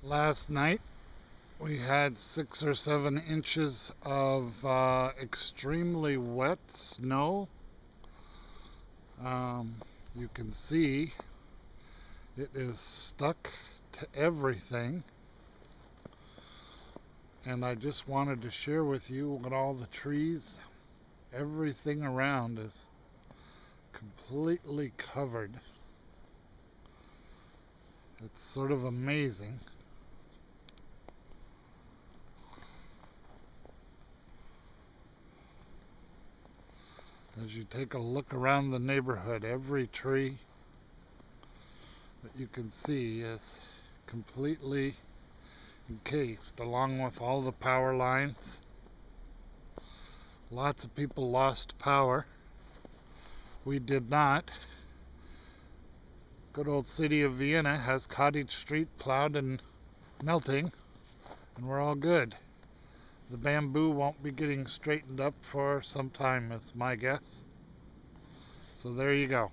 Last night we had 6 or 7 inches of extremely wet snow. You can see it is stuck to everything, and I just wanted to share with you what all the trees, everything around is completely covered. It's sort of amazing. As you take a look around the neighborhood, every tree that you can see is completely encased, along with all the power lines. Lots of people lost power. We did not. Good old city of Vienna has Cottage Street plowed and melting, and we're all good. The bamboo won't be getting straightened up for some time, is my guess. So there you go.